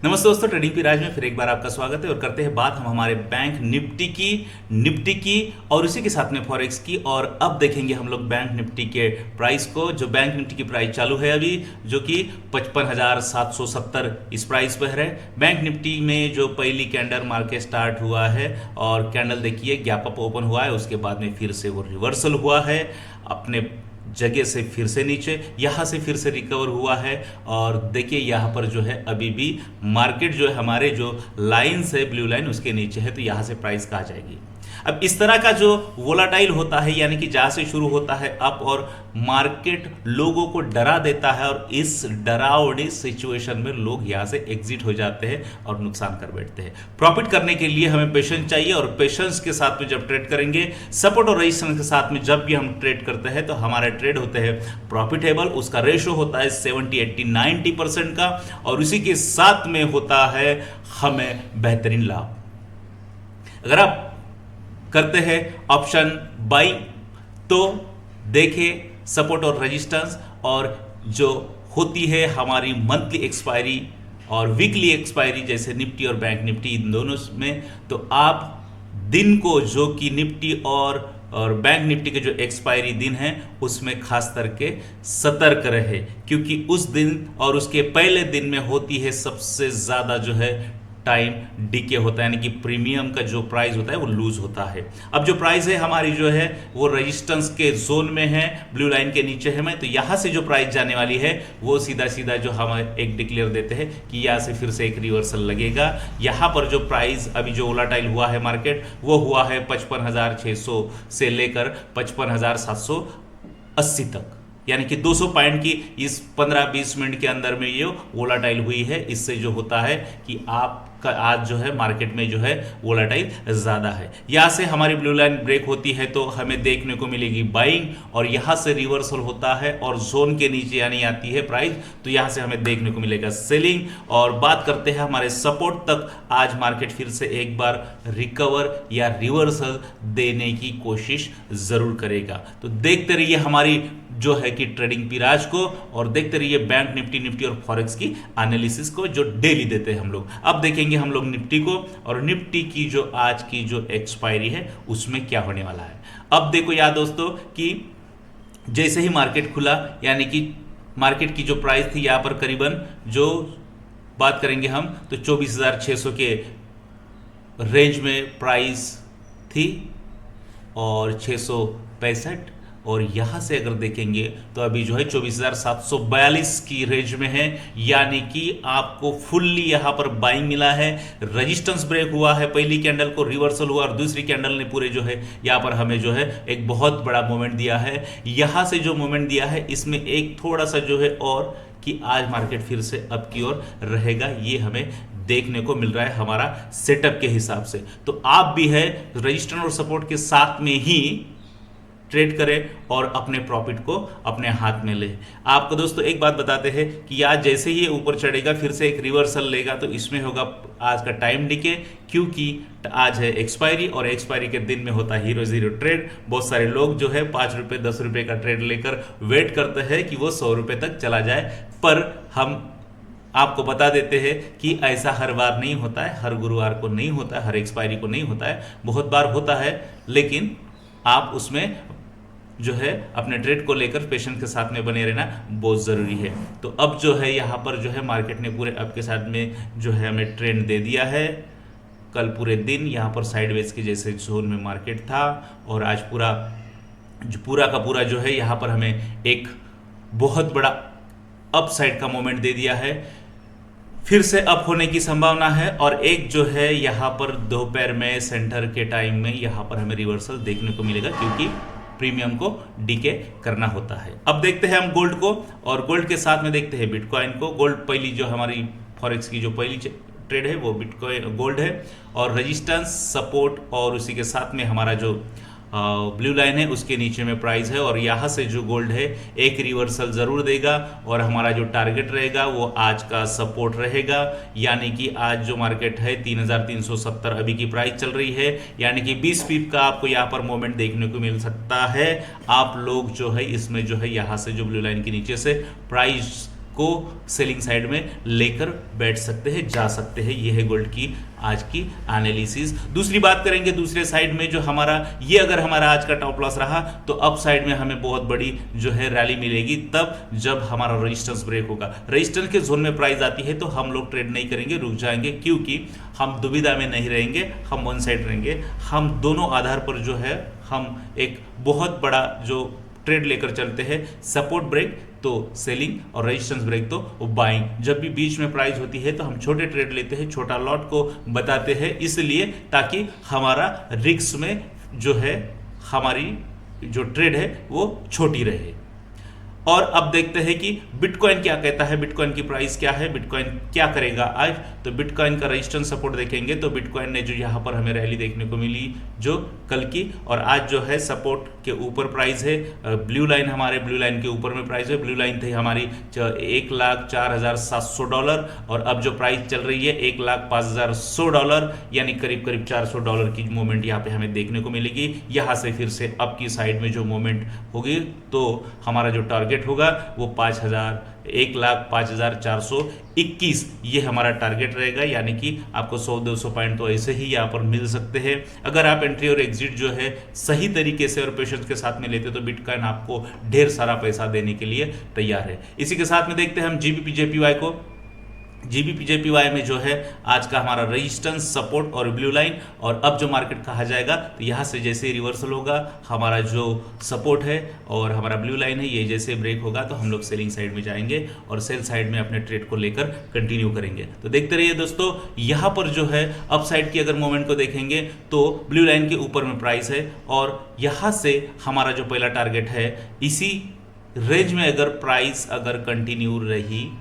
नमस्ते दोस्तों, trading P राज में फिर एक बार आपका स्वागत है। और करते हैं बात हम हमारे बैंक निफ्टी की और उसी के साथ में फॉरेक्स की। और अब देखेंगे हम लोग बैंक निफ्टी के प्राइस को। जो बैंक निफ्टी की प्राइस चालू है अभी, जो कि 55,770 इस प्राइस पर है। बैंक निफ्टी में जो पहली कैंडल मार्केट स्टार्ट हुआ है और कैंडल देखिए गैप अप ओपन हुआ है, उसके बाद में फिर से वो रिवर्सल हुआ है अपने जगह से, फिर से नीचे, यहाँ से फिर से रिकवर हुआ है। और देखिए यहाँ पर जो है अभी भी मार्केट जो है हमारे जो लाइन्स है, ब्लू लाइन, उसके नीचे है, तो यहाँ से प्राइस कहाँ जाएगी। अब इस तरह का जो वोलाटाइल होता है, यानी कि जहाँ से शुरू होता है अप और मार्केट लोगों को डरा देता है, और इस डरावनी सिचुएशन में लोग यहाँ से एग्जिट हो जाते हैं और नुकसान कर बैठते हैं। प्रॉफिट करने के लिए हमें पेशेंस चाहिए, और पेशेंस के साथ में जब ट्रेड करेंगे, सपोर्ट और रेजिस्टेंस के साथ में जब भी हम ट्रेड करते हैं, तो हमारे ट्रेड होते हैं प्रॉफिटेबल। उसका रेशो होता है 70, 80, 90% का, और उसी के साथ में होता है हमें बेहतरीन लाभ। अगर आप करते हैं ऑप्शन बाई, तो देखें सपोर्ट और रेजिस्टेंस, और जो होती है हमारी मंथली एक्सपायरी और वीकली एक्सपायरी, जैसे निफ्टी और बैंक निफ्टी, इन दोनों में, तो आप दिन को, जो कि निफ्टी और बैंक निफ्टी के जो एक्सपायरी दिन है, उसमें खास करके सतर्क रहे, क्योंकि उस दिन और उसके पहले दिन में होती है सबसे ज़्यादा जो है टाइम डीके होता है, यानी कि प्रीमियम का जो प्राइस होता है वो लूज होता है। अब जो प्राइस है हमारी जो है वो रेजिस्टेंस के जोन में है, ब्लू लाइन के नीचे है। मैं तो यहाँ से जो प्राइस जाने वाली है वो सीधा सीधा जो हम एक डिक्लेयर देते हैं कि यहाँ से फिर से एक रिवर्सल लगेगा। यहाँ पर जो प्राइस अभी जो वोलाटाइल हुआ है मार्केट, वो हुआ है 55,600 से लेकर 55,780 तक, यानी कि 200 पॉइंट की इस 15-20 मिनट के अंदर में ये वोलाटाइल हुई है। इससे जो होता है कि आपका आज जो है मार्केट में जो है वोलाटाइल ज़्यादा है। यहाँ से हमारी ब्लू लाइन ब्रेक होती है तो हमें देखने को मिलेगी बाइंग, और यहाँ से रिवर्सल होता है और जोन के नीचे यानी आती है प्राइस, तो यहाँ से हमें देखने को मिलेगा सेलिंग। और बात करते हैं हमारे सपोर्ट तक, आज मार्केट फिर से एक बार रिकवर या रिवर्सल देने की कोशिश ज़रूर करेगा। तो देखते रहिए हमारी जो है कि ट्रेडिंग पिराज को, और देखते रहिए बैंक निफ्टी और फॉरेक्स की एनालिसिस को, जो डेली देते हैं हम लोग। अब देखेंगे हम लोग निफ्टी को, और निफ्टी की जो आज की जो एक्सपायरी है उसमें क्या होने वाला है। अब देखो यार दोस्तों कि जैसे ही मार्केट खुला, यानी कि मार्केट की जो प्राइस थी यहाँ पर करीबन, जो बात करेंगे हम, तो 24,600 के रेंज में प्राइस थी और 665, और यहाँ से अगर देखेंगे तो अभी जो है 24,742 की रेंज में है, यानी कि आपको फुल्ली यहाँ पर बाइंग मिला है। रेजिस्टेंस ब्रेक हुआ है, पहली कैंडल को रिवर्सल हुआ, और दूसरी कैंडल ने पूरे जो है यहाँ पर हमें जो है एक बहुत बड़ा मोमेंट दिया है। यहाँ से जो मोमेंट दिया है इसमें एक थोड़ा सा जो है और कि आज मार्केट फिर से अप की ओर रहेगा, ये हमें देखने को मिल रहा है हमारा सेटअप के हिसाब से। तो आप भी है रजिस्टर और सपोर्ट के साथ में ही ट्रेड करें और अपने प्रॉफिट को अपने हाथ में ले। आपको दोस्तों एक बात बताते हैं कि आज जैसे ही ऊपर चढ़ेगा फिर से एक रिवर्सल लेगा, तो इसमें होगा आज का टाइम डिके, क्योंकि आज है एक्सपायरी, और एक्सपायरी के दिन में होता है हीरो जीरो ट्रेड। बहुत सारे लोग जो है 5 रुपये 10 रुपये का ट्रेड लेकर वेट करते हैं कि वो 100 रुपये तक चला जाए, पर हम आपको बता देते हैं कि ऐसा हर बार नहीं होता है, हर गुरुवार को नहीं होता है, हर एक्सपायरी को नहीं होता है, बहुत बार होता है, लेकिन आप उसमें जो है अपने ट्रेड को लेकर पेशेंस के साथ में बने रहना बहुत ज़रूरी है। तो अब जो है यहाँ पर जो है मार्केट ने पूरे अप के साथ में जो है हमें ट्रेंड दे दिया है। कल पूरे दिन यहाँ पर साइडवेज के जैसे जोन में मार्केट था, और आज पूरा का पूरा जो है यहाँ पर हमें एक बहुत बड़ा अप साइड का मोमेंट दे दिया है। फिर से अप होने की संभावना है, और एक जो है यहाँ पर दोपहर में सेंटर के टाइम में यहाँ पर हमें रिवर्सल देखने को मिलेगा, क्योंकि प्रीमियम को डीके करना होता है। अब देखते हैं हम गोल्ड को, और गोल्ड के साथ में देखते हैं बिटकॉइन को। गोल्ड पहली जो हमारी फॉरेक्स की जो पहली ट्रेड है वो बिटकॉइन गोल्ड है, और रेजिस्टेंस सपोर्ट और उसी के साथ में हमारा जो ब्लू लाइन है उसके नीचे में प्राइस है, और यहाँ से जो गोल्ड है एक रिवर्सल ज़रूर देगा, और हमारा जो टारगेट रहेगा वो आज का सपोर्ट रहेगा। यानी कि आज जो मार्केट है 3,370 अभी की प्राइस चल रही है, यानी कि 20 पिप का आपको यहाँ पर मोमेंट देखने को मिल सकता है। आप लोग जो है इसमें जो है यहाँ से जो ब्लू लाइन के नीचे से प्राइस को सेलिंग साइड में लेकर बैठ सकते हैं, जा सकते हैं। ये है गोल्ड की आज की एनालिसिस। दूसरी बात करेंगे दूसरे साइड में, जो हमारा ये अगर हमारा आज का टॉप लॉस रहा तो अप साइड में हमें बहुत बड़ी जो है रैली मिलेगी, तब जब हमारा रेजिस्टेंस ब्रेक होगा। रेजिस्टेंस के जोन में प्राइस आती है तो हम लोग ट्रेड नहीं करेंगे, रुक जाएंगे, क्योंकि हम दुविधा में नहीं रहेंगे, हम वन साइड रहेंगे। हम दोनों आधार पर जो है हम एक बहुत बड़ा जो ट्रेड लेकर चलते हैं, सपोर्ट ब्रेक तो सेलिंग और रेजिस्टेंस ब्रेक तो बाइंग। जब भी बीच में प्राइस होती है तो हम छोटे ट्रेड लेते हैं, छोटा लॉट को बताते हैं, इसलिए ताकि हमारा रिस्क में जो है हमारी जो ट्रेड है वो छोटी रहे। और अब देखते हैं कि बिटकॉइन क्या कहता है, बिटकॉइन की प्राइस क्या है, बिटकॉइन क्या करेगा आज। तो बिटकॉइन का रेजिस्टेंस सपोर्ट देखेंगे तो बिटकॉइन ने जो यहाँ पर हमें रैली देखने को मिली जो कल की, और आज जो है सपोर्ट के ऊपर प्राइस है, ब्लू लाइन हमारे ब्लू लाइन के ऊपर में प्राइस है। ब्लू लाइन थी हमारी $1,04,700 और अब जो प्राइस चल रही है $1,05,100, यानी करीब करीब $400 की मूवमेंट यहाँ पे हमें देखने को मिलेगी। यहाँ से फिर से अप की साइड में जो मूवमेंट होगी तो हमारा जो टारगेट होगा वो 1,05,421 ये हमारा टारगेट रहेगा, यानी कि आपको 100-200 पॉइंट तो ऐसे ही यहाँ पर मिल सकते हैं। अगर आप एंट्री और एग्जिट जो है सही तरीके से और पेशेंस के साथ में लेते तो बिटकॉइन आपको ढेर सारा पैसा देने के लिए तैयार है। इसी के साथ में देखते हैं हम जीबीपी जेपीवाई को। जीबीपी जेपीवाई में जो है आज का हमारा रेजिस्टेंस सपोर्ट और ब्लू लाइन, और अब जो मार्केट कहा जाएगा तो यहाँ से जैसे ही रिवर्सल होगा हमारा जो सपोर्ट है और हमारा ब्लू लाइन है ये जैसे ब्रेक होगा तो हम लोग सेलिंग साइड में जाएंगे और सेल साइड में अपने ट्रेड को लेकर कंटिन्यू करेंगे। तो देखते रहिए दोस्तों, यहाँ पर जो है अप साइड की अगर मूवमेंट को देखेंगे तो ब्लू लाइन के ऊपर में प्राइस है और यहाँ से हमारा जो पहला टारगेट है इसी रेंज में अगर प्राइस अगर कंटिन्यू रही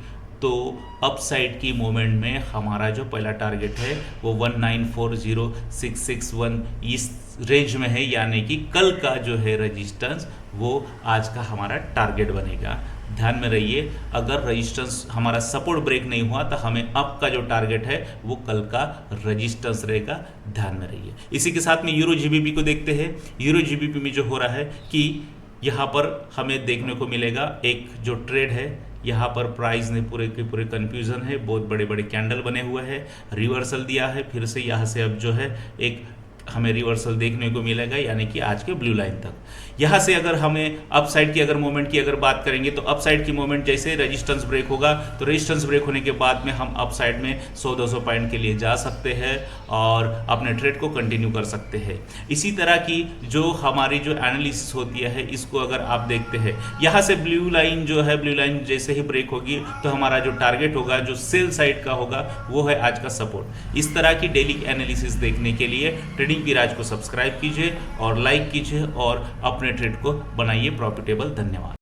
तो अप साइड की मूवमेंट में हमारा जो पहला टारगेट है वो 1940661 इस रेंज में है, यानी कि कल का जो है रेजिस्टेंस वो आज का हमारा टारगेट बनेगा। ध्यान में रहिए, अगर रेजिस्टेंस हमारा सपोर्ट ब्रेक नहीं हुआ तो हमें अप का जो टारगेट है वो कल का रेजिस्टेंस रहेगा, ध्यान में रहिए। इसी के साथ में यूरो जीबीपी को देखते हैं। यूरो जीबीपी में जो हो रहा है कि यहाँ पर हमें देखने को मिलेगा एक जो ट्रेड है, यहाँ पर प्राइस ने पूरे के पूरे कंफ्यूजन है, बहुत बड़े बड़े कैंडल बने हुए हैं, रिवर्सल दिया है, फिर से यहाँ से अब जो है एक हमें रिवर्सल देखने को मिलेगा, यानी कि आज के ब्लू लाइन तक। यहाँ से अगर हमें अप साइड की अगर मूवमेंट की अगर बात करेंगे तो अप साइड की मूवमेंट जैसे रेजिस्टेंस ब्रेक होगा तो रेजिस्टेंस ब्रेक होने के बाद में हम अप साइड में 100-200 पॉइंट के लिए जा सकते हैं और अपने ट्रेड को कंटिन्यू कर सकते हैं। इसी तरह की जो हमारी जो एनालिसिस होती है इसको अगर आप देखते हैं, यहाँ से ब्लू लाइन जो है, ब्लू लाइन जैसे ही ब्रेक होगी तो हमारा जो टारगेट होगा जो सेल साइड का होगा वो है आज का सपोर्ट। इस तरह की डेली एनालिसिस देखने के लिए ट्रेडिंग विराज को सब्सक्राइब कीजिए और लाइक कीजिए और अपने ट्रेड को बनाइए प्रॉफिटेबल। धन्यवाद।